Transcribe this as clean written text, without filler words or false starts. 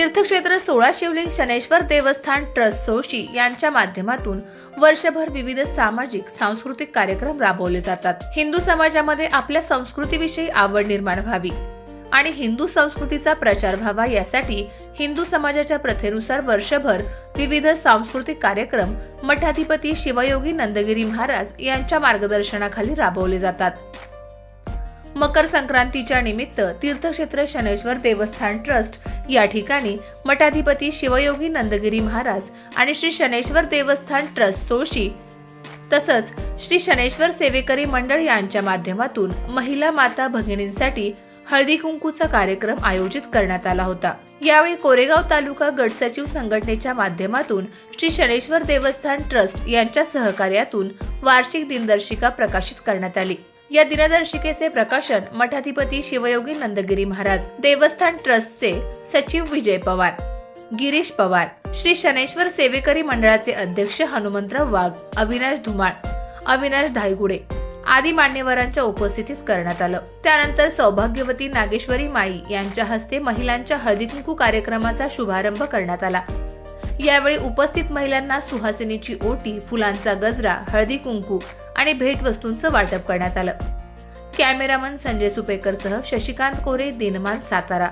तीर्थक्षेत्र 16 शिवलिंग शनैश्वर देवस्थान ट्रस्ट सोशी यांच्या माध्यमातून वर्षभर विविध सामाजिक सांस्कृतिक कार्यक्रम राबवले जातात। हिंदू समाजामध्ये आपल्या संस्कृतीविषयी आवड निर्माण व्हावी आणि हिंदू संस्कृतीचा प्रचार व्हावा यासाठी हिंदू समाजाच्या प्रथेनुसार वर्षभर विविध सांस्कृतिक कार्यक्रम मठाधिपती शिवयोगी नंदगिरी महाराज यांच्या मार्गदर्शनाखाली राबवले जातात। मकर संक्रांतीच्या निमित्त तीर्थक्षेत्र शनैश्वर देवस्थान ट्रस्ट या ठिकाणी मठाधिपती शिवयोगी नंदगिरी महाराज आणि श्री शनैश्वर देवस्थान ट्रस्ट सोशी तसंच श्री शनैश्वर सेवेकरी मंडळ यांच्या माध्यमातून महिला माता भगिनींसाठी हळदी कुंकूचा कार्यक्रम आयोजित करण्यात आला होता। यावेळी कोरेगाव तालुका गटसचिव संघटनेच्या माध्यमातून श्री शनैश्वर देवस्थान ट्रस्ट यांच्या सहकार्यातून वार्षिक दिनदर्शिका प्रकाशित करण्यात आली। या दिनदर्शिकेचे प्रकाशन मठाधिपती शिवयोगी नंदगिरी महाराज देवस्थान ट्रस्टचे सचिव विजय पवार, गिरीश पवार, श्री शनैश्वर सेवेकरी मंडळाचे अध्यक्ष हनुमंतराव वाघ, अविनाश धुमाळ, अविनाश धायगुडे आदी मान्यवरांच्या उपस्थितीत करण्यात आलं। त्यानंतर सौभाग्यवती नागेश्वरी माई यांच्या हस्ते महिलांच्या हळदी कुंकू कार्यक्रमाचा शुभारंभ करण्यात आला। यावेळी उपस्थित महिलांना सुहासिनीची ओटी, फुलांचा गजरा, हळदी कुंकू आणि भेटवस्तूंचं वाटप करण्यात आलं। कॅमेरामन संजय सुपेकरसह शशिकांत कोरे, दिनमान, सातारा।